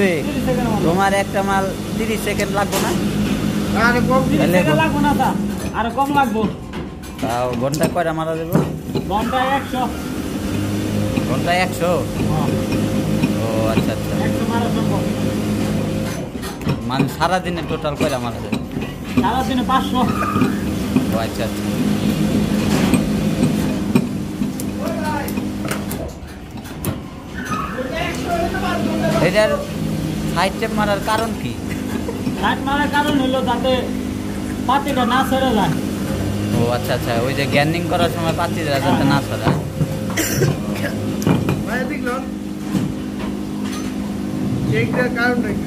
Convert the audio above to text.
হবে তোমার একটা মাল 30 সেকেন্ড লাগবে না? আরে কম 30 সেকেন্ড লাগবে না, তা আর কম লাগবে। তাও ঘন্টায় কয়টা মারা যাবে? ঘন্টায় 100। ঘন্টায় 100? ও আচ্ছা আচ্ছা। 100 মারা সম্ভব। মানে সারাদিনে টোটাল কয়টা মারা যাবে? সারাদিনে 500। ও আচ্ছা আচ্ছা। এটার সাইড টেপ মারার কারণ কি? সাইড মারার কারণ হলো যাতে পাতিটা না ছেড়ে যায়। ও আচ্ছা আচ্ছা, ওই যে গ্যান্ডিং করার সময় পাতিটা যাতে না ছড়ায়। ভাই দেখলো এইটার কারণটা কি?